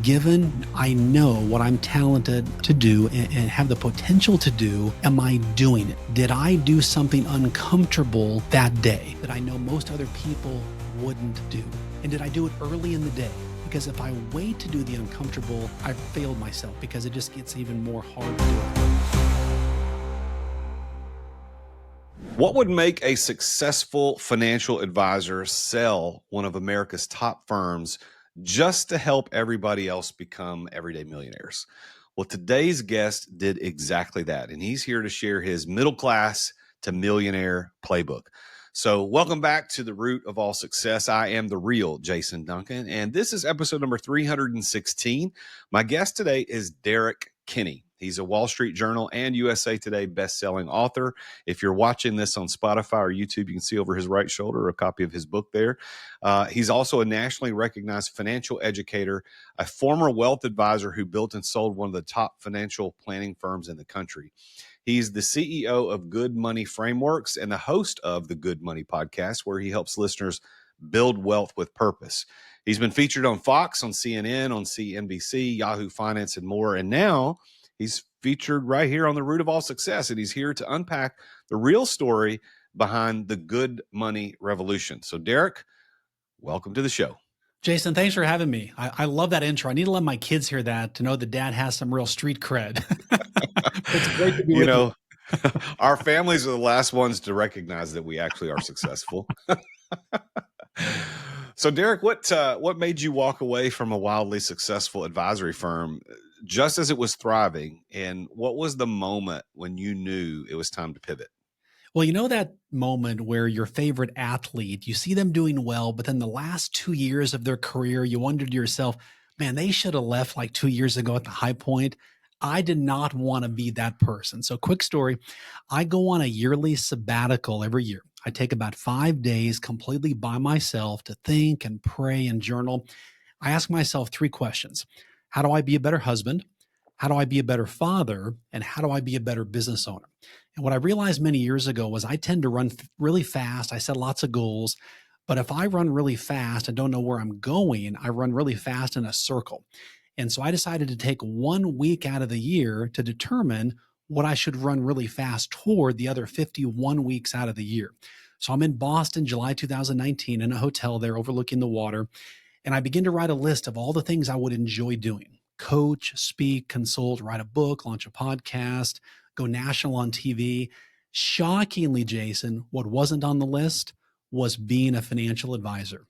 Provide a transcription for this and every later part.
given, I know what I'm talented to do and have the potential to do. Am I doing it? Did I do something uncomfortable that day that I know most other people wouldn't do? And did I do it early in the day? Because if I wait to do the uncomfortable, I've failed myself because it just gets even more hard to do it. What would make a successful financial advisor sell one of America's top firms just to help everybody else become everyday millionaires? Well, today's guest did exactly that, and he's here to share his middle class to millionaire playbook. So welcome back to The Root of All Success. I am the real Jason Duncan, and this is episode number 316. My guest today is Derrick Kinney. He's a Wall Street Journal and USA Today bestselling author. If you're watching this on Spotify or YouTube, you can see over his right shoulder a copy of his book there. He's also a nationally recognized financial educator, a former wealth advisor who built and sold one of the top financial planning firms in the country. He's the CEO of Good Money Frameworks and the host of the Good Money podcast, where he helps listeners build wealth with purpose. He's been featured on Fox, on CNN, on CNBC, Yahoo Finance, and more. And now he's featured right here on The Root of All Success, and he's here to unpack the real story behind the Good Money Revolution. So, Derrick, welcome to the show. Jason, thanks for having me. I love that intro. I need to let my kids hear that to know that Dad has some real street cred. It's great to be with you. Our families are the last ones to recognize that we actually are successful. So, Derrick, what made you walk away from a wildly successful advisory firm just as it was thriving? And what was the moment when you knew it was time to pivot? Well, you know that moment where your favorite athlete, you see them doing well, but then the last 2 years of their career, you wonder to yourself, man, they should have left like 2 years ago at the high point. I did not want to be that person. So quick story, I go on a yearly sabbatical every year. I take about 5 days completely by myself to think and pray and journal. I ask myself 3 questions. How do I be a better husband? How do I be a better father? And how do I be a better business owner? And what I realized many years ago was I tend to run really fast. I set lots of goals, but if I run really fast and don't know where I'm going, I run really fast in a circle. And so I decided to take 1 week out of the year to determine what I should run really fast toward the other 51 weeks out of the year. So I'm in Boston, July 2019, in a hotel there overlooking the water. And I begin to write a list of all the things I would enjoy doing: coach, speak, consult, write a book, launch a podcast, go national on TV. Shockingly, Jason, what wasn't on the list was being a financial advisor.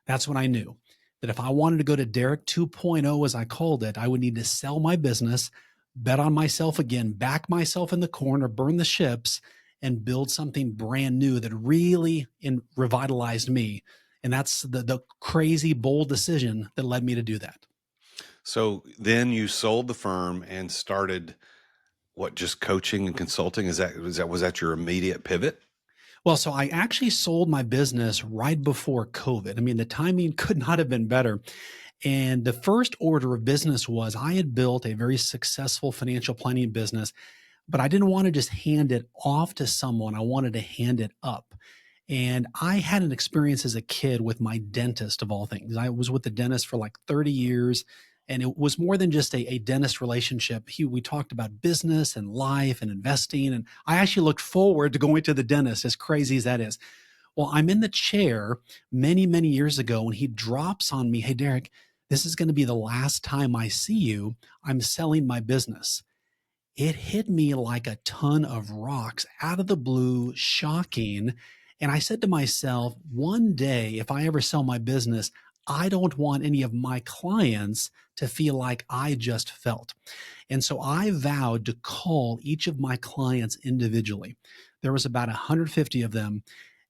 That's when I knew that if I wanted to go to Derrick 2.0, as I called it, I would need to sell my business, bet on myself again, back myself in the corner, burn the ships, and build something brand new that really revitalized me. And that's the crazy, bold decision that led me to do that. So then you sold the firm and started just coaching and consulting? Was that your immediate pivot? Well, so I actually sold my business right before COVID. I mean, the timing could not have been better. And the first order of business was I had built a very successful financial planning business, but I didn't want to just hand it off to someone. I wanted to hand it up. And I had an experience as a kid with my dentist, of all things. I was with the dentist for like 30 years. And it was more than just a dentist relationship. We talked about business and life and investing. And I actually looked forward to going to the dentist, as crazy as that is. Well, I'm in the chair many, many years ago, and he drops on me, "Hey, Derrick, this is going to be the last time I see you. I'm selling my business." It hit me like a ton of rocks out of the blue, shocking. And I said to myself, one day, if I ever sell my business, I don't want any of my clients to feel like I just felt. And so I vowed to call each of my clients individually. There was about 150 of them.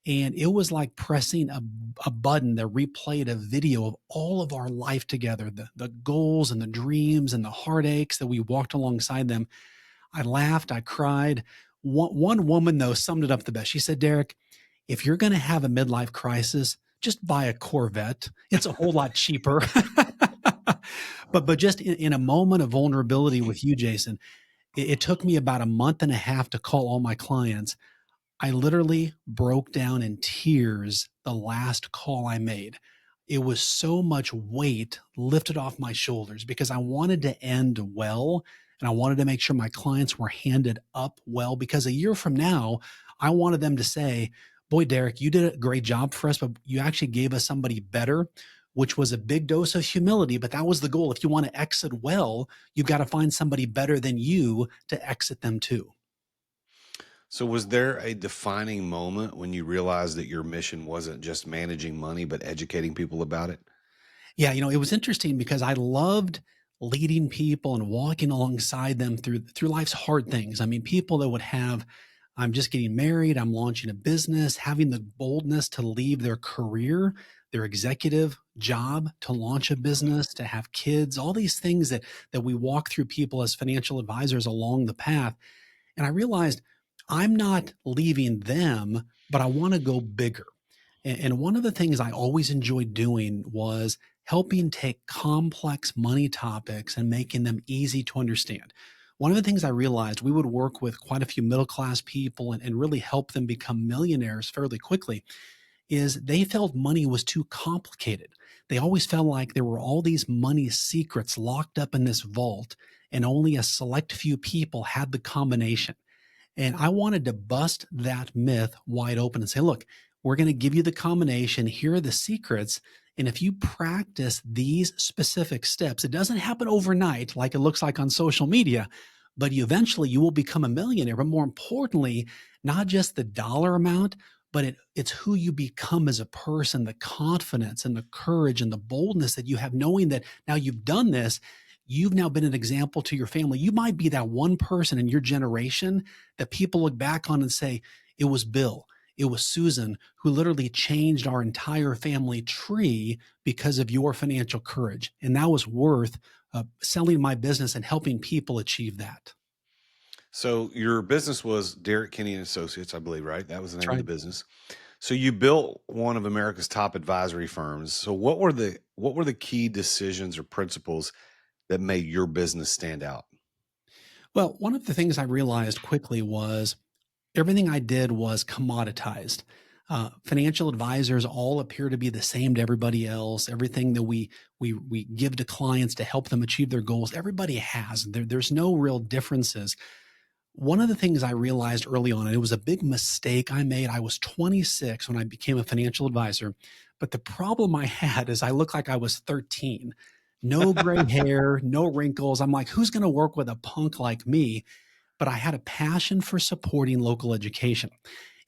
And it was like pressing a button that replayed a video of all of our life together, the goals and the dreams and the heartaches that we walked alongside them. I laughed, I cried. One woman, though, summed it up the best. She said, "Derrick, if you're going to have a midlife crisis, just buy a Corvette. It's a whole lot cheaper." But just in a moment of vulnerability with you, Jason, it took me about a month and a half to call all my clients. I literally broke down in tears the last call I made. it was so much weight lifted off my shoulders because I wanted to end well and I wanted to make sure my clients were handed up well because a year from now, I wanted them to say, "Boy, Derrick, you did a great job for us, but you actually gave us somebody better," which was a big dose of humility. But that was the goal. If you want to exit well, you've got to find somebody better than you to exit them too. So, was there a defining moment when you realized that your mission wasn't just managing money, but educating people about it? Yeah, it was interesting because I loved leading people and walking alongside them through life's hard things. I mean, people that would have, I'm just getting married, I'm launching a business, having the boldness to leave their career, their executive job to launch a business, to have kids, all these things that we walk through people as financial advisors along the path. And I realized I'm not leaving them, but I want to go bigger. And one of the things I always enjoyed doing was helping take complex money topics and making them easy to understand. One of the things I realized, we would work with quite a few middle class people and really help them become millionaires fairly quickly, is they felt money was too complicated. They always felt like there were all these money secrets locked up in this vault, and only a select few people had the combination. And I wanted to bust that myth wide open and say, look, we're going to give you the combination. Here are the secrets. And if you practice these specific steps, it doesn't happen overnight like it looks like on social media, but you will become a millionaire. But more importantly, not just the dollar amount, but it's who you become as a person, the confidence and the courage and the boldness that you have, knowing that now you've done this. You've now been an example to your family. You might be that one person in your generation that people look back on and say, it was Bill, it was Susan who literally changed our entire family tree because of your financial courage. And that was worth selling my business and helping people achieve that. So, your business was Derrick Kinney and Associates, I believe, right? That was the That's name of the right. business. So, you built one of America's top advisory firms. So, what were the key decisions or principles that made your business stand out? Well, one of the things I realized quickly was everything I did was commoditized. Financial advisors all appear to be the same to everybody else. Everything that we give to clients to help them achieve their goals, everybody has. There's no real differences. One of the things I realized early on, and it was a big mistake I made. I was 26 when I became a financial advisor, but the problem I had is I looked like I was 13. No gray hair, no wrinkles. I'm like, who's going to work with a punk like me? But I had a passion for supporting local education.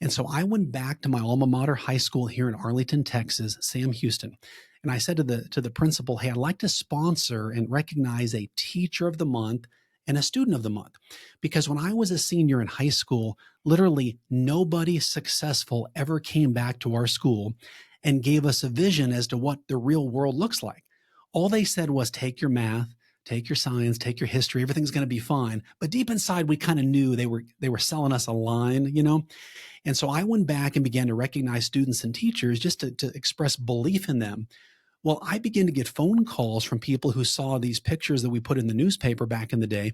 And so I went back to my alma mater high school here in Arlington, Texas, Sam Houston. And I said to the principal, hey, I'd like to sponsor and recognize a teacher of the month and a student of the month. Because when I was a senior in high school, literally nobody successful ever came back to our school and gave us a vision as to what the real world looks like. All they said was take your math, take your science, take your history, everything's going to be fine. But deep inside, we kind of knew they were selling us a line. And so I went back and began to recognize students and teachers just to express belief in them. Well, I began to get phone calls from people who saw these pictures that we put in the newspaper back in the day.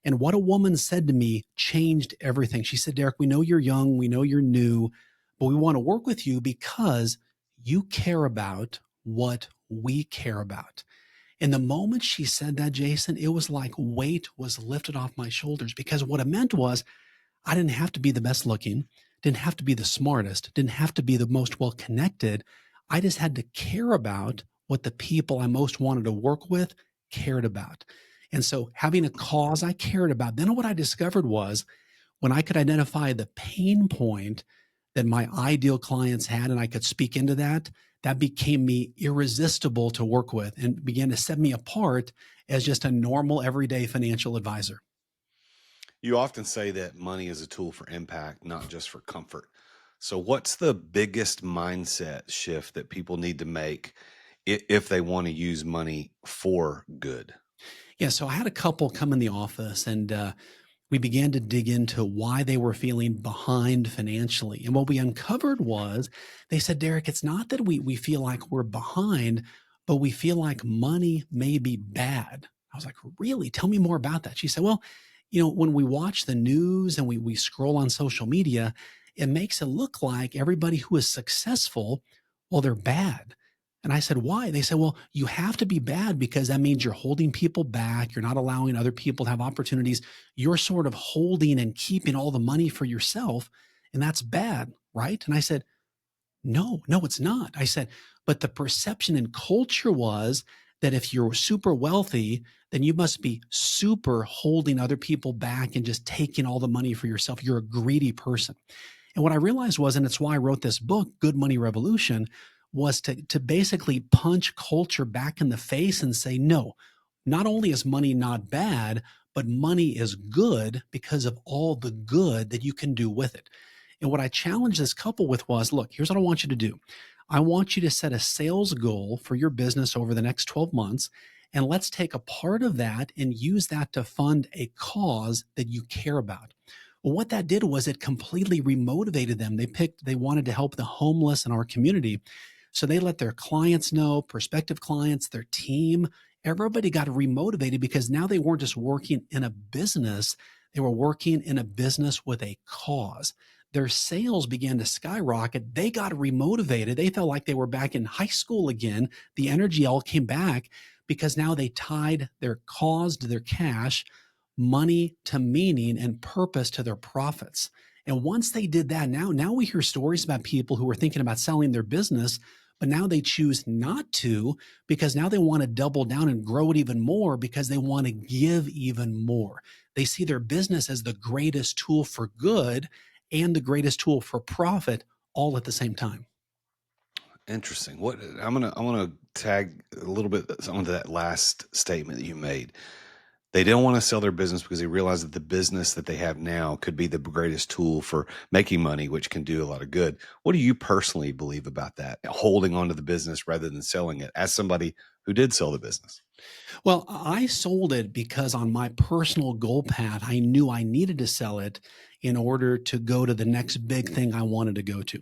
And what a woman said to me changed everything. She said, Derrick, we know you're young, we know you're new, but we want to work with you because you care about what we care about. And the moment she said that, Jason, it was like weight was lifted off my shoulders because what it meant was I didn't have to be the best looking, didn't have to be the smartest, didn't have to be the most well connected. I just had to care about what the people I most wanted to work with cared about. And so having a cause I cared about, then what I discovered was when I could identify the pain point that my ideal clients had and I could speak into that, that became me irresistible to work with and began to set me apart as just a normal everyday financial advisor. You often say that money is a tool for impact, not just for comfort. So, what's the biggest mindset shift that people need to make if they want to use money for good? Yeah, so I had a couple come in the office and we began to dig into why they were feeling behind financially. And what we uncovered was they said, Derrick, it's not that we feel like we're behind, but we feel like money may be bad. I was like, really? Tell me more about that. She said, well, when we watch the news and we scroll on social media, it makes it look like everybody who is successful, well, they're bad. And I said, why? They said, well, you have to be bad because that means you're holding people back. You're not allowing other people to have opportunities. You're sort of holding and keeping all the money for yourself. And that's bad, right? And I said, no, no, it's not. I said, but the perception in culture was that if you're super wealthy, then you must be super holding other people back and just taking all the money for yourself. You're a greedy person. And what I realized was, and it's why I wrote this book, Good Money Revolution, was to basically punch culture back in the face and say, no, not only is money not bad, but money is good because of all the good that you can do with it. And what I challenged this couple with was, look, here's what I want you to do. I want you to set a sales goal for your business over the next 12 months. And let's take a part of that and use that to fund a cause that you care about. Well, what that did was it completely remotivated them. They wanted to help the homeless in our community. So they let their clients know, prospective clients, their team, everybody got remotivated because now they weren't just working in a business, they were working in a business with a cause. Their sales began to skyrocket. They got remotivated. They felt like they were back in high school again. The energy all came back because now they tied their cause to their cash, money to meaning, and purpose to their profits. And once they did that, now we hear stories about people who are thinking about selling their business, but now they choose not to because now they want to double down and grow it even more because they want to give even more. They see their business as the greatest tool for good and the greatest tool for profit all at the same time. Interesting. What I'm gonna tag a little bit onto that last statement that you made. They don't want to sell their business because they realize that the business that they have now could be the greatest tool for making money, which can do a lot of good. What do you personally believe about that? Holding on to the business rather than selling it, as somebody who did sell the business. Well, I sold it because on my personal goal path, I knew I needed to sell it in order to go to the next big thing I wanted to go to.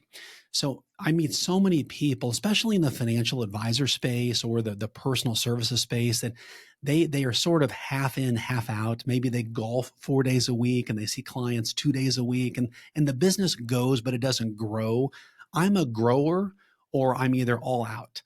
So I meet so many people, especially in the financial advisor space or the personal services space, that they are sort of half in, half out. Maybe they golf 4 days a week and they see clients 2 days a week, and the business goes, but it doesn't grow. I'm a grower, or I'm either all out.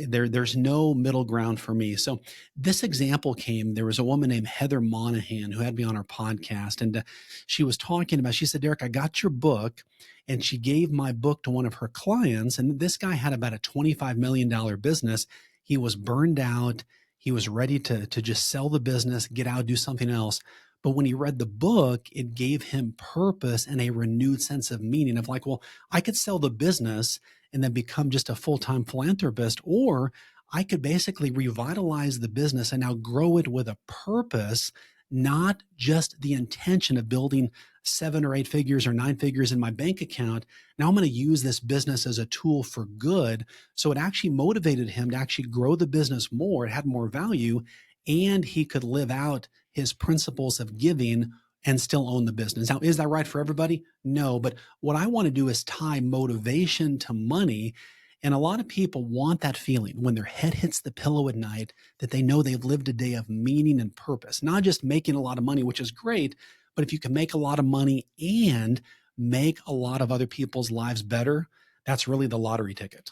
There's no middle ground for me. So this example came. There was a woman named Heather Monahan who had me on her podcast, and she was talking about. She said, "Derrick, I got your book," and she gave my book to one of her clients. And this guy had about a $25 million business. He was burned out. He was ready to just sell the business, get out, do something else. But when he read the book, it gave him purpose and a renewed sense of meaning of like, well, I could sell the business and then become just a full-time philanthropist, or I could basically revitalize the business and now grow it with a purpose, not just the intention of building 7 or 8 figures or 9 figures in my bank account. Now I'm going to use this business as a tool for good. So it actually motivated him to actually grow the business more. It had more value, and he could live out his principles of giving and still own the business. Now, is that right for everybody? No, but what I want to do is tie motivation to money. And a lot of people want that feeling when their head hits the pillow at night that they know they've lived a day of meaning and purpose, not just making a lot of money, which is great, but if you can make a lot of money and make a lot of other people's lives better, that's really the lottery ticket.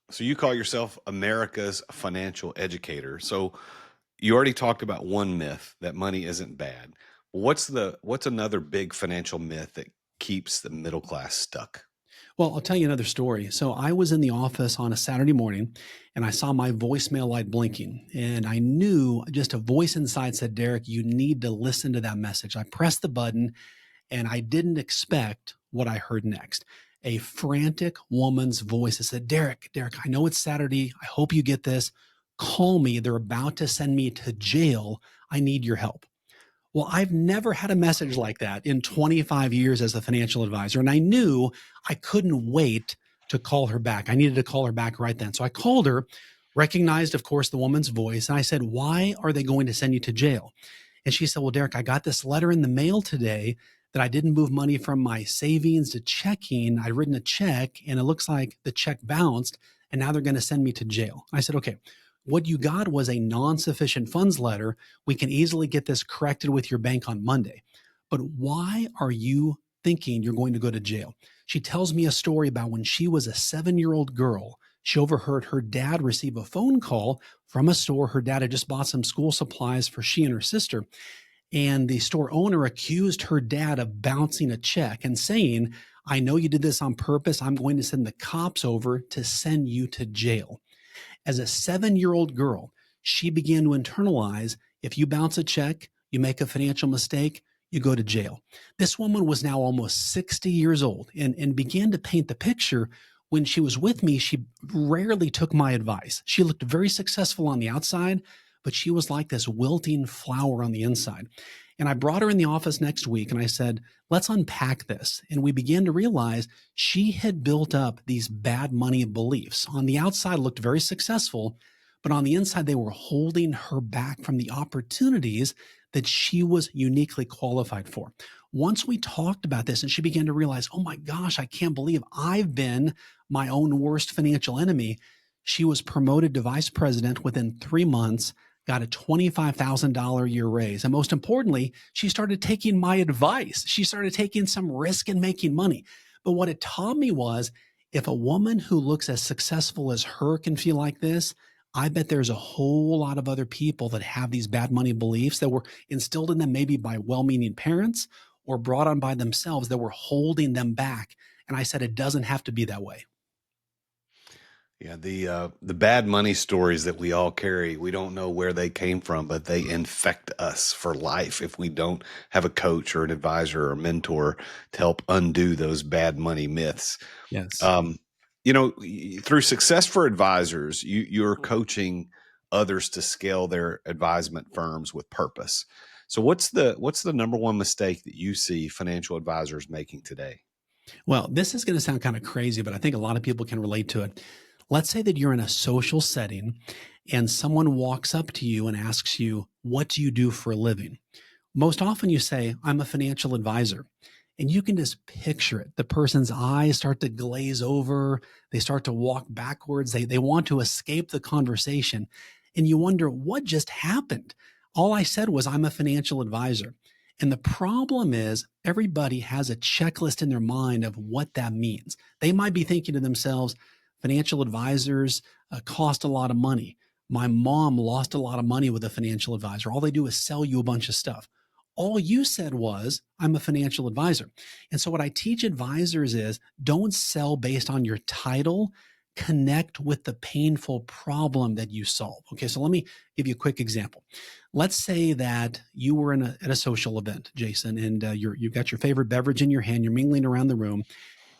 So you call yourself America's financial educator. So you already talked about one myth that money isn't bad. What's another big financial myth that keeps the middle class stuck? Well, I'll tell you another story. So I was in the office on a Saturday morning and I saw my voicemail light blinking. And I knew just a voice inside said, Derrick, you need to listen to that message. I pressed the button and I didn't expect what I heard next. A frantic woman's voice that said, Derrick, I know it's Saturday. I hope you get this. Call me. They're about to send me to jail. I need your help. Well, I've never had a message like that in 25 years as a financial advisor. And I knew I couldn't wait to call her back. I needed to call her back right then. So I called her, recognized, of course, the woman's voice. And I said, why are they going to send you to jail? And she said, well, Derrick, I got this letter in the mail today that I didn't move money from my savings to checking. I'd written a check and it looks like the check bounced and now they're going to send me to jail. I said, okay, what you got was a non-sufficient funds letter. We can easily get this corrected with your bank on Monday. But why are you thinking you're going to go to jail? She tells me a story about when she was a 7-year-old girl. She overheard her dad receive a phone call from a store. Her dad had just bought some school supplies for she and her sister. And the store owner accused her dad of bouncing a check and saying, I know you did this on purpose. I'm going to send the cops over to send you to jail. As a 7-year-old girl, she began to internalize if you bounce a check, you make a financial mistake, you go to jail. This woman was now almost 60 years old and began to paint the picture. When she was with me, she rarely took my advice. She looked very successful on the outside, but she was like this wilting flower on the inside. And I brought her in the office next week and I said, let's unpack this. And we began to realize she had built up these bad money beliefs. On the outside, looked very successful, but on the inside, they were holding her back from the opportunities that she was uniquely qualified for. Once we talked about this and she began to realize, oh my gosh, I can't believe I've been my own worst financial enemy. She was promoted to vice president within 3 months, got a $25,000 a year raise. And most importantly, she started taking my advice. She started taking some risk in making money. But what it taught me was if a woman who looks as successful as her can feel like this, I bet there's a whole lot of other people that have these bad money beliefs that were instilled in them maybe by well-meaning parents or brought on by themselves that were holding them back. And I said, it doesn't have to be that way. Yeah, the bad money stories that we all carry, we don't know where they came from, but they infect us for life if we don't have a coach or an advisor or mentor to help undo those bad money myths. Yes. Um, through Success for Advisors, you're coaching others to scale their advisement firms with purpose. So what's the number one mistake that you see financial advisors making today? Well, this is going to sound kind of crazy, but I think a lot of people can relate to it. Let's say that you're in a social setting and someone walks up to you and asks you, what do you do for a living? Most often you say, I'm a financial advisor. And you can just picture it. The person's eyes start to glaze over. They start to walk backwards. They want to escape the conversation. And you wonder, what just happened? All I said was, I'm a financial advisor. And the problem is, everybody has a checklist in their mind of what that means. They might be thinking to themselves, financial advisors cost a lot of money. My mom lost a lot of money with a financial advisor. All they do is sell you a bunch of stuff. All you said was, I'm a financial advisor. And so what I teach advisors is don't sell based on your title, connect with the painful problem that you solve. Okay, so let me give you a quick example. Let's say that you were at a social event, Jason, and you've got your favorite beverage in your hand, you're mingling around the room,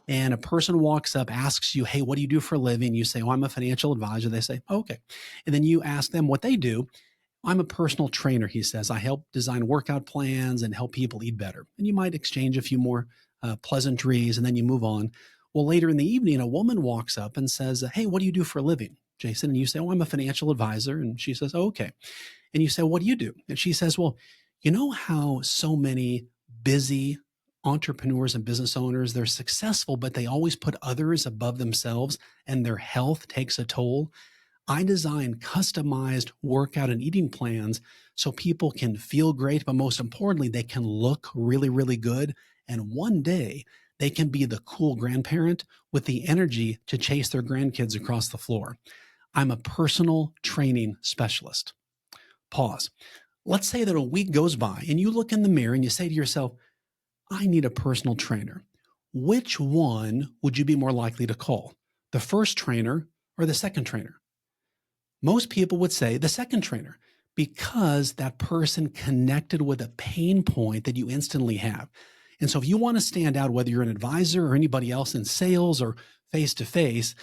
and a person walks up, asks you, hey, what do you do for a living? You say, oh, I'm a financial advisor. They say, oh, okay. And then you ask them what they do. I'm a personal trainer, he says. I help design workout plans and help people eat better. And you might exchange a few more pleasantries and then you move on. Well, later in the evening, a woman walks up and says, hey, what do you do for a living, Jason? And you say, oh, I'm a financial advisor. And she says, oh, okay. And you say, what do you do? And she says, well, you know how so many busy entrepreneurs and business owners, they're successful, but they always put others above themselves and their health takes a toll. I design customized workout and eating plans so people can feel great, but most importantly, they can look really, really good. And one day they can be the cool grandparent with the energy to chase their grandkids across the floor. I'm a personal training specialist. Pause. Let's say that a week goes by and you look in the mirror and you say to yourself, I need a personal trainer. Which one would you be more likely to call? The first trainer or the second trainer? Most people would say the second trainer because that person connected with a pain point that you instantly have. And so if you want to stand out, whether you're an advisor or anybody else in sales or face to face,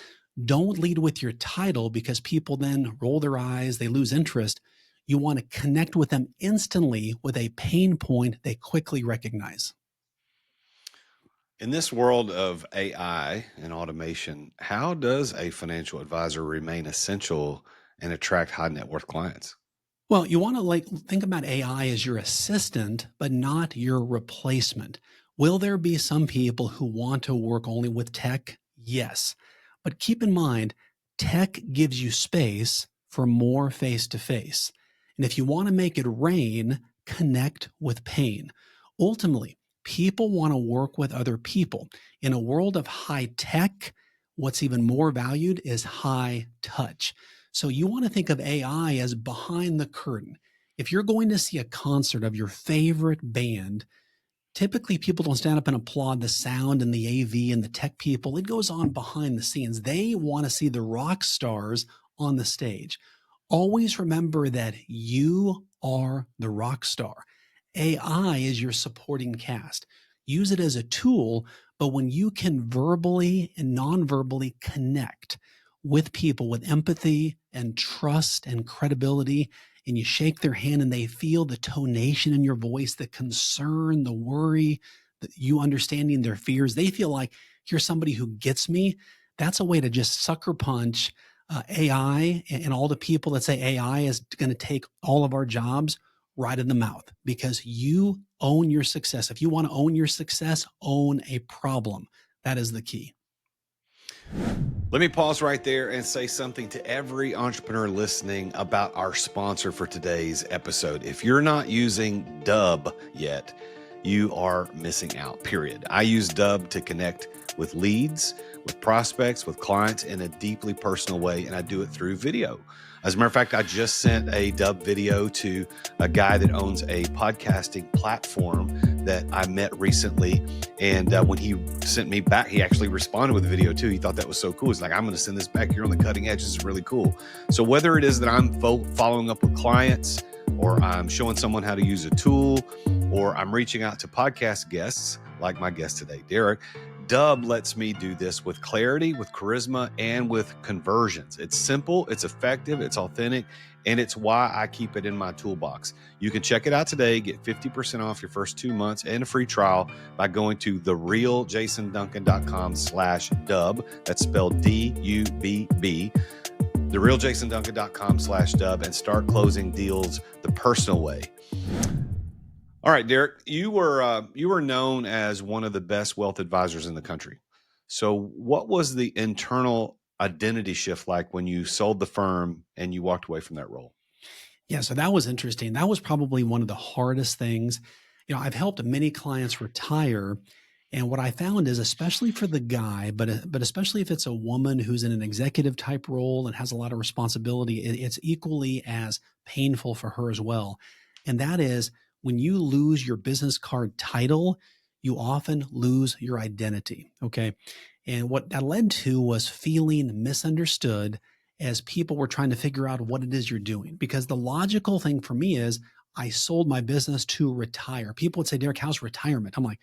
don't lead with your title because people then roll their eyes, they lose interest. You want to connect with them instantly with a pain point they quickly recognize. In this world of AI and automation, how does a financial advisor remain essential and attract high net worth clients? Well, you want to think about AI as your assistant, but not your replacement. Will there be some people who want to work only with tech? Yes. But keep in mind, tech gives you space for more face to face. And if you want to make it rain, connect with pain. Ultimately, people want to work with other people. In a world of high tech, What's even more valued is high touch. So you want to think of AI as behind the curtain. If you're going to see a concert of your favorite band, typically people don't stand up and applaud the sound and the AV and the tech people. It goes on behind the scenes. They want to see the rock stars on the stage. Always remember that you are the rock star. AI is your supporting cast. Use it as a tool, but when you can verbally and non-verbally connect with people with empathy and trust and credibility, and you shake their hand and they feel the tonation in your voice, the concern, the worry, you understanding their fears, they feel like you're somebody who gets me. That's a way to just sucker punch AI and all the people that say AI is going to take all of our jobs right in the mouth, because you own your success. If you want to own your success, own a problem. That is the key. Let me pause right there and say something to every entrepreneur listening about our sponsor for today's episode. If you're not using Dub yet, you are missing out, period. I use Dub to connect with leads, with prospects, with clients in a deeply personal way, and I do it through video. As a matter of fact, I just sent a Dub video to a guy that owns a podcasting platform that I met recently. And when he sent me back, he actually responded with a video too. He thought that was so cool. He's like, I'm going to send this back. You're on the cutting edge. This is really cool. So whether it is that I'm following up with clients, or I'm showing someone how to use a tool, or I'm reaching out to podcast guests like my guest today, Derrick, Dub lets me do this with clarity, with charisma, and with conversions. It's simple, it's effective, it's authentic, and it's why I keep it in my toolbox. You can check it out today. Get 50% off your first 2 months and a free trial by going to therealjasonduncan.com/dub. That's spelled DUBB. therealjasonduncan.com/dub, and start closing deals the personal way. All right, Derrick, you were known as one of the best wealth advisors in the country. So what was the internal identity shift like when you sold the firm and you walked away from that role? Yeah, so that was interesting. That was probably one of the hardest things. I've helped many clients retire, and what I found is, especially for the guy, but especially if it's a woman who's in an executive type role and has a lot of responsibility, it's equally as painful for her as well. And that is, when you lose your business card title, you often lose your identity. Okay. And what that led to was feeling misunderstood as people were trying to figure out what it is you're doing. Because the logical thing for me is, I sold my business to retire. People would say, Derrick, how's retirement? I'm like,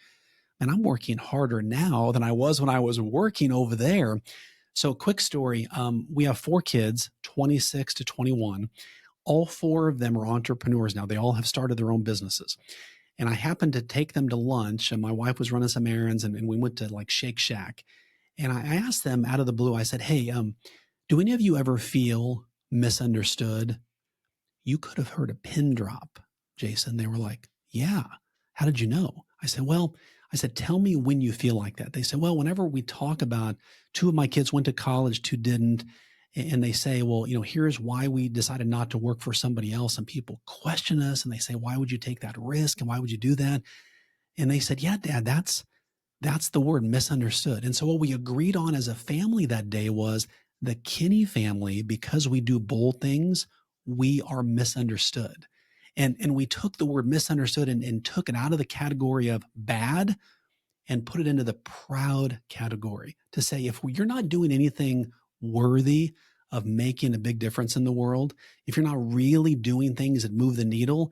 man, I'm working harder now than I was when I was working over there. So quick story. We have 4 kids, 26 to 21. All 4 of them are entrepreneurs now. They all have started their own businesses. And I happened to take them to lunch, and my wife was running some errands, and we went to like Shake Shack. And I asked them out of the blue, I said, hey, do any of you ever feel misunderstood? You could have heard a pin drop, Jason. They were like, yeah. How did you know? I said, tell me when you feel like that. They said, well, whenever we talk about 2 of my kids went to college, 2 didn't. And they say, well, here's why we decided not to work for somebody else. And people question us and they say, why would you take that risk? And why would you do that? And they said, yeah, Dad, that's the word, misunderstood. And so what we agreed on as a family that day was, the Kinney family, because we do bold things, we are misunderstood. And we took the word misunderstood and took it out of the category of bad and put it into the proud category, to say, if you're not doing anything worthy of making a big difference in the world, if you're not really doing things that move the needle,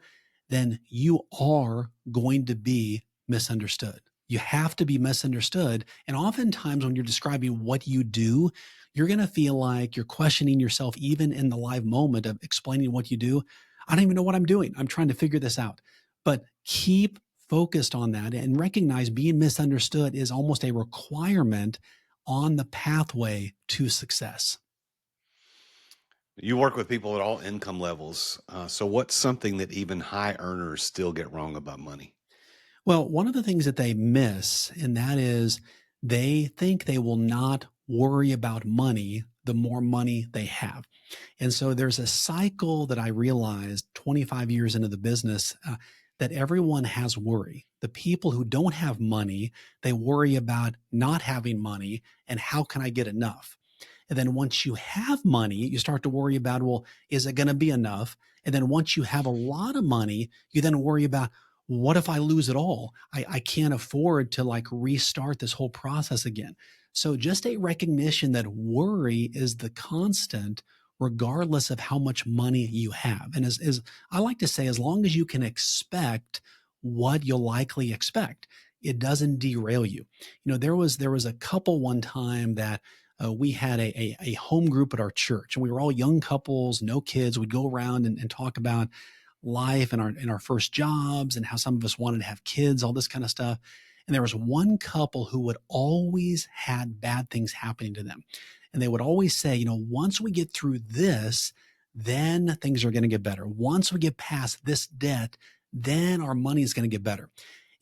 then you are going to be misunderstood. You have to be misunderstood. And oftentimes when you're describing what you do, you're going to feel like you're questioning yourself, even in the live moment of explaining what you do. I don't even know what I'm doing. I'm trying to figure this out. But keep focused on that and recognize being misunderstood is almost a requirement on the pathway to success. You work with people at all income levels. So what's something that even high earners still get wrong about money? Well, one of the things that they miss, and that is, they think they will not worry about money the more money they have. And so there's a cycle that I realized 25 years into the business. that everyone has worry. The people who don't have money, they worry about not having money and how can I get enough? And then once you have money, you start to worry about, well, is it going to be enough? And then once you have a lot of money, you then worry about, what if I lose it all? I can't afford to like restart this whole process again. So just a recognition that worry is the constant, regardless of how much money you have. And as I like to say, as long as you can expect what you'll likely expect, it doesn't derail you. There was a couple one time that we had a home group at our church, and we were all young couples, no kids. We'd go around and talk about life and our first jobs and how some of us wanted to have kids, all this kind of stuff. And there was one couple who would always had bad things happening to them. And they would always say, once we get through this, then things are going to get better. Once we get past this debt, then our money is going to get better.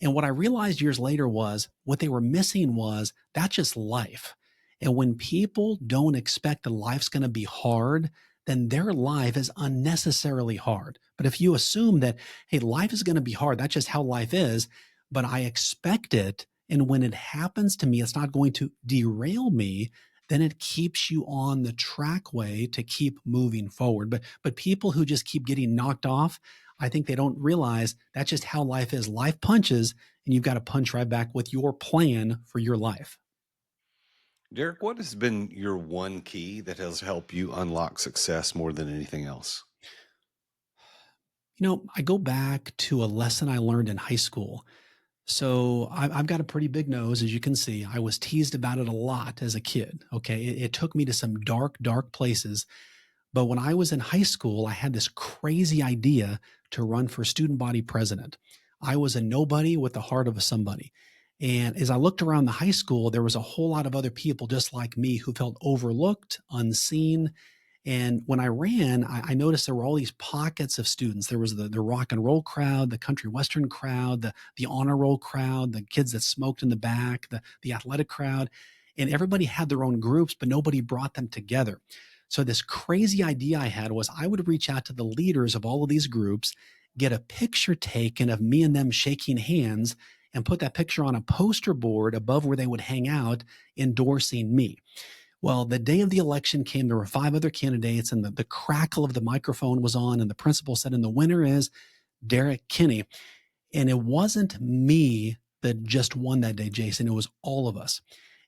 And what I realized years later was what they were missing was that's just life. And when people don't expect that life's going to be hard, then their life is unnecessarily hard. But if you assume that, hey, life is going to be hard, that's just how life is, but I expect it, and when it happens to me, it's not going to derail me, then it keeps you on the trackway to keep moving forward. But people who just keep getting knocked off, I think they don't realize that's just how life is. Life punches, and you've got to punch right back with your plan for your life. Derrick, what has been your one key that has helped you unlock success more than anything else? I go back to a lesson I learned in high school. So I've got a pretty big nose, as you can see. I was teased about it a lot as a kid. Okay. It took me to some dark, dark places. But when I was in high school, I had this crazy idea to run for student body president. I was a nobody with the heart of a somebody. And as I looked around the high school, there was a whole lot of other people just like me who felt overlooked, unseen. And when I ran, I noticed there were all these pockets of students. There was the rock and roll crowd, the country western crowd, the honor roll crowd, the kids that smoked in the back, the athletic crowd. And everybody had their own groups, but nobody brought them together. So this crazy idea I had was I would reach out to the leaders of all of these groups, get a picture taken of me and them shaking hands, and put that picture on a poster board above where they would hang out endorsing me. Well, the day of the election came, there were 5 other candidates, and the crackle of the microphone was on, and the principal said, and the winner is Derrick Kinney. And it wasn't me that just won that day, Jason. It was all of us.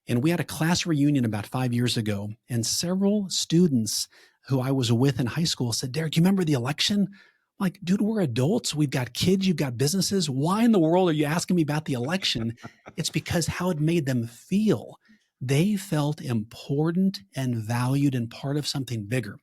And we had a class reunion about 5 years ago, and several students who I was with in high school said, Derrick, you remember the election? I'm like, dude, we're adults. We've got kids. You've got businesses. Why in the world are you asking me about the election? It's because how it made them feel. They felt important and valued and part of something bigger.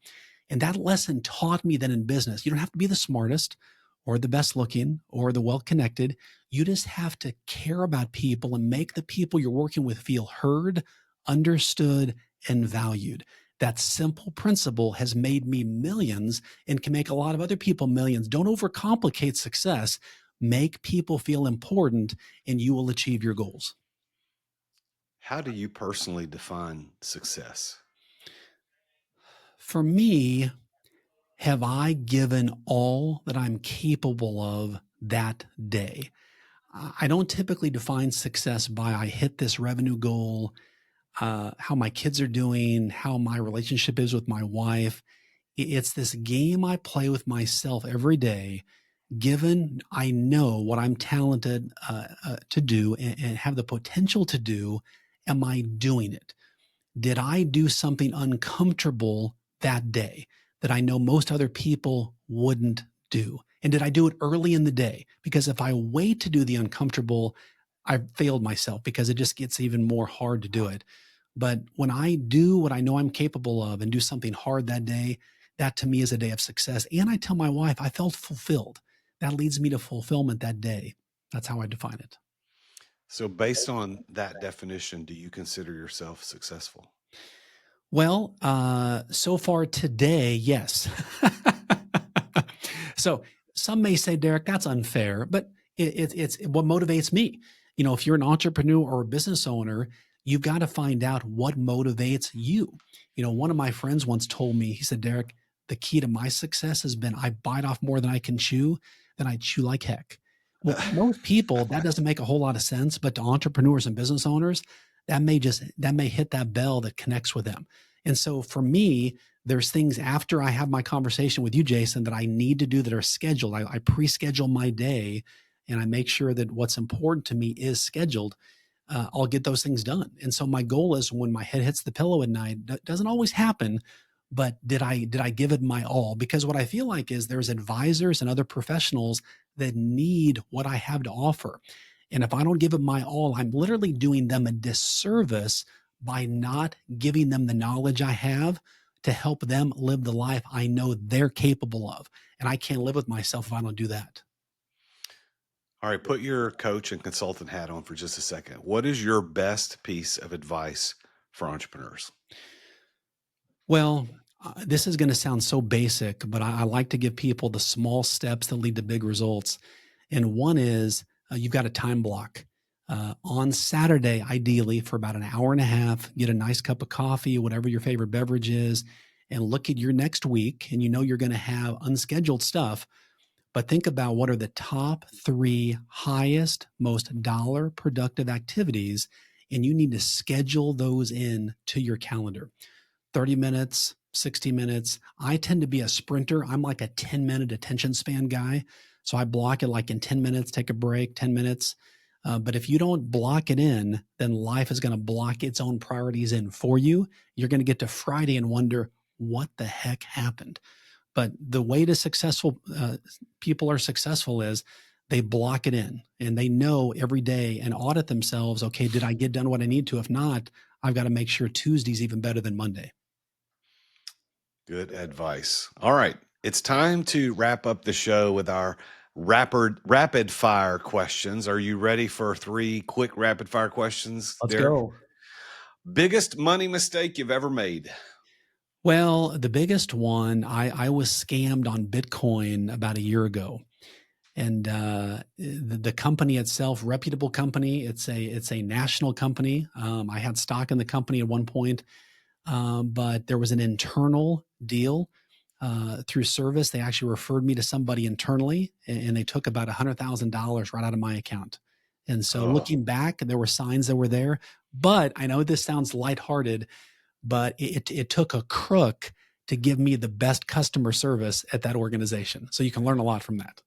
And that lesson taught me that in business, you don't have to be the smartest or the best looking or the well connected. You just have to care about people and make the people you're working with feel heard, understood, and valued. That simple principle has made me millions and can make a lot of other people millions. Don't overcomplicate success. Make people feel important, and you will achieve your goals. How do you personally define success? For me, have I given all that I'm capable of that day? I don't typically define success by I hit this revenue goal, how my kids are doing, how my relationship is with my wife. It's this game I play with myself every day, given I know what I'm talented to do and have the potential to do. Am I doing it? Did I do something uncomfortable that day that I know most other people wouldn't do? And did I do it early in the day? Because if I wait to do the uncomfortable, I failed myself because it just gets even more hard to do it. But when I do what I know I'm capable of and do something hard that day, that to me is a day of success. And I tell my wife, I felt fulfilled. That leads me to fulfillment that day. That's how I define it. So, based on that definition, do you consider yourself successful? Well, so far today, yes. So some may say, Derrick, that's unfair, but it's what motivates me. If you're an entrepreneur or a business owner, you've got to find out what motivates you. One of my friends once told me, he said, Derrick, the key to my success has been I bite off more than I can chew, then I chew like heck. Well, most people, that doesn't make a whole lot of sense, but to entrepreneurs and business owners, that may hit that bell that connects with them. And so for me, there's things after I have my conversation with you, Jason, that I need to do that are scheduled. I pre-schedule my day and I make sure that what's important to me is scheduled. I'll get those things done. And so my goal is when my head hits the pillow at night, that doesn't always happen, but did I give it my all? Because what I feel like is there's advisors and other professionals that need what I have to offer. And if I don't give it my all, I'm literally doing them a disservice by not giving them the knowledge I have to help them live the life I know they're capable of. And I can't live with myself if I don't do that. All right, put your coach and consultant hat on for just a second. What is your best piece of advice for entrepreneurs? Well, this is going to sound so basic, but I like to give people the small steps that lead to big results. And one is you've got a time block. On Saturday, ideally, for about an hour and a half, get a nice cup of coffee, whatever your favorite beverage is, and look at your next week. And you know you're going to have unscheduled stuff, but think about what are the top three highest, most dollar productive activities, and you need to schedule those in to your calendar. 30 minutes, 60 minutes. I tend to be a sprinter. I'm like a 10-minute attention span guy. So I block it like in 10 minutes, take a break, 10 minutes. But if you don't block it in, then life is going to block its own priorities in for you. You're going to get to Friday and wonder what the heck happened. But the way to successful people are successful is they block it in and they know every day and audit themselves. Okay, did I get done what I need to? If not, I've got to make sure Tuesday's even better than Monday. Good advice. All right. It's time to wrap up the show with our rapid fire questions. Are you ready for 3 quick rapid fire questions, Let's Derek? go. Biggest money mistake you've ever made? Well, the biggest one, I was scammed on Bitcoin about a year ago. And the company itself, reputable company, it's a national company. I had stock in the company at one point, but there was an internal deal through service. They actually referred me to somebody internally, and they took about $100,000 right out of my account. And so, Oh, looking back, there were signs that were there. But I know this sounds lighthearted, but it took a crook to give me the best customer service at that organization. So you can learn a lot from that.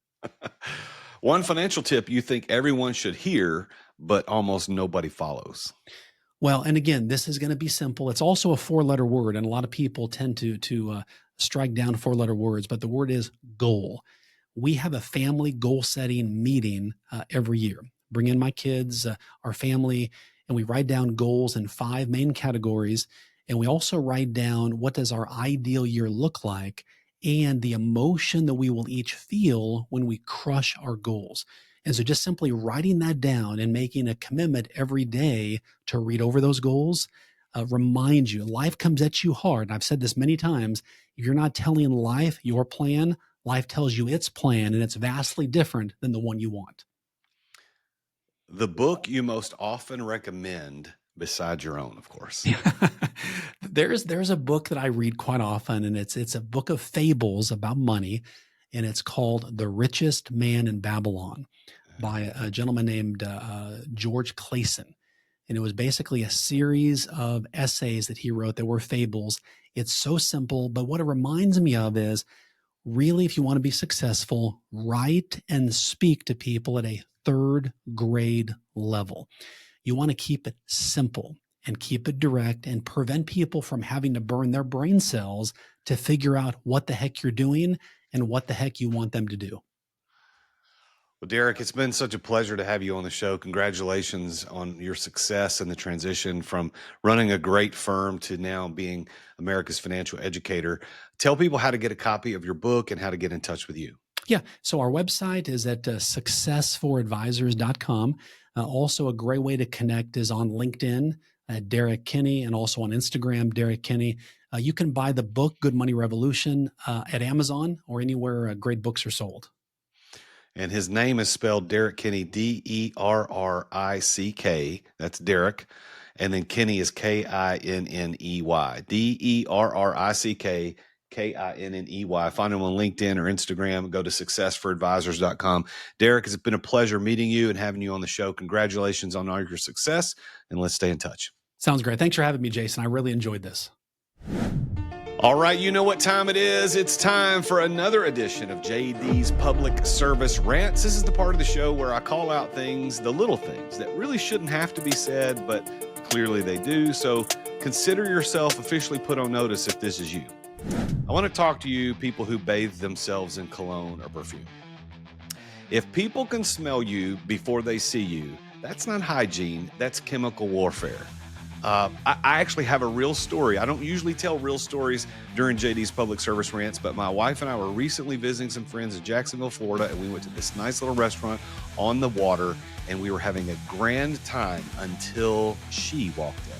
one financial tip you think everyone should hear, but almost nobody follows. Well, and again, this is going to be simple. It's also a 4-letter word, and a lot of people tend to strike down 4-letter words, but the word is goal. We have a family goal setting meeting every year. Bring in my kids, our family, and we write down goals in 5 main categories. And we also write down what does our ideal year look like and the emotion that we will each feel when we crush our goals. And so just simply writing that down and making a commitment every day to read over those goals reminds you life comes at you hard. I've said this many times. If you're not telling life your plan, life tells you its plan, and it's vastly different than the one you want. The book you most often recommend, besides your own, of course. There's a book that I read quite often, and it's a book of fables about money, and it's called The Richest Man in Babylon by a gentleman named George Clayson. And it was basically a series of essays that he wrote that were fables. It's so simple, but what it reminds me of is really, if you want to be successful, write and speak to people at a third grade level. You want to keep it simple and keep it direct and prevent people from having to burn their brain cells to figure out what the heck you're doing and what the heck you want them to do. Well, Derrick, it's been such a pleasure to have you on the show. Congratulations on your success and the transition from running a great firm to now being America's financial educator. Tell people how to get a copy of your book and how to get in touch with you. Yeah. So our website is at successforadvisors.com. Also, a great way to connect is on LinkedIn, Derrick Kinney, and also on Instagram, Derrick Kinney. You can buy the book, Good Money Revolution, at Amazon or anywhere great books are sold. And his name is spelled Derrick Kinney, Derrick. That's Derrick. And then Kinney is Kinney, Derrick. Kinney. Find him on LinkedIn or Instagram. Go to successforadvisors.com. Derrick, it's been a pleasure meeting you and having you on the show. Congratulations on all your success, and let's stay in touch. Sounds great. Thanks for having me, Jason. I really enjoyed this. All right, you know what time it is. It's time for another edition of JD's Public Service Rants. This is the part of the show where I call out things, the little things that really shouldn't have to be said, but clearly they do. So consider yourself officially put on notice if this is you. I want to talk to you people who bathe themselves in cologne or perfume. If people can smell you before they see you, that's not hygiene, that's chemical warfare. I actually have a real story. I don't usually tell real stories during JD's Public Service Rants, but my wife and I were recently visiting some friends in Jacksonville, Florida, and we went to this nice little restaurant on the water, and we were having a grand time until she walked in.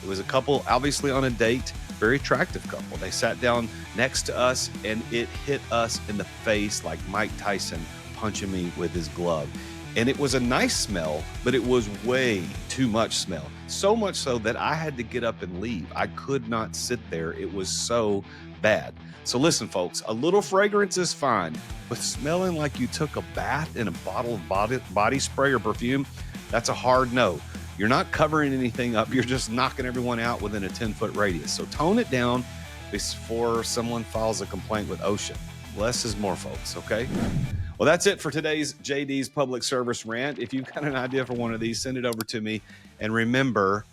It was a couple, obviously on a date, very attractive couple. They sat down next to us, and it hit us in the face like Mike Tyson punching me with his glove. And it was a nice smell, but it was way too much smell. So much so that I had to get up and leave. I could not sit there. It was so bad. So listen, folks, a little fragrance is fine, but smelling like you took a bath in a bottle of body spray or perfume, that's a hard no. You're not covering anything up. You're just knocking everyone out within a 10-foot radius. So tone it down before someone files a complaint with OSHA. Less is more, folks, okay? Well, that's it for today's JD's Public Service Rant. If you've got an idea for one of these, send it over to me. And remember,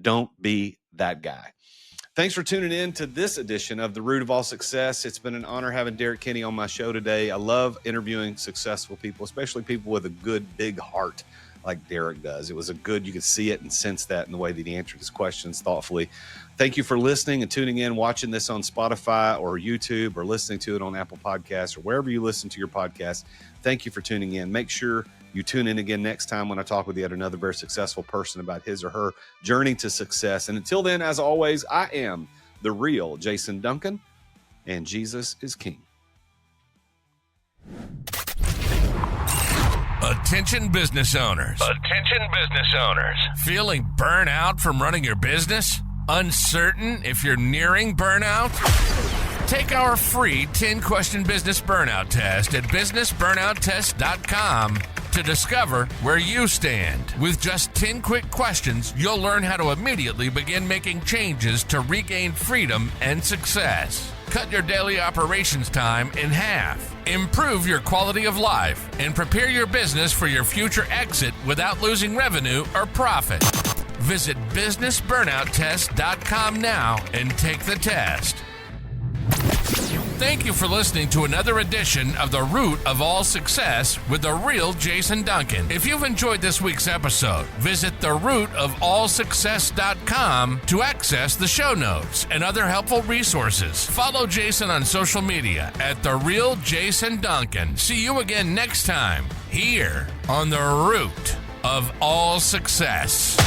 don't be that guy. Thanks for tuning in to this edition of The Root of All Success. It's been an honor having Derrick Kinney on my show today. I love interviewing successful people, especially people with a good, big heart like Derrick does. It was a good, you could see it and sense that in the way that he answered his questions thoughtfully. Thank you for listening and tuning in, watching this on Spotify or YouTube or listening to it on Apple Podcasts or wherever you listen to your podcast. Thank you for tuning in. Make sure you tune in again next time when I talk with yet another very successful person about his or her journey to success. And until then, as always, I am the real Jason Duncan, and Jesus is King. Attention business owners. Attention business owners. Feeling burnout from running your business? Uncertain if you're nearing burnout? Take our free 10-question business burnout test at businessburnouttest.com to discover where you stand. With just 10 quick questions, you'll learn how to immediately begin making changes to regain freedom and success. Cut your daily operations time in half. Improve your quality of life and prepare your business for your future exit without losing revenue or profit. Visit businessburnouttest.com now and take the test. Thank you for listening to another edition of The Root of All Success with the real Jason Duncan. If you've enjoyed this week's episode, visit therootofallsuccess.com to access the show notes and other helpful resources. Follow Jason on social media at The Real Jason Duncan. See you again next time here on The Root of All Success.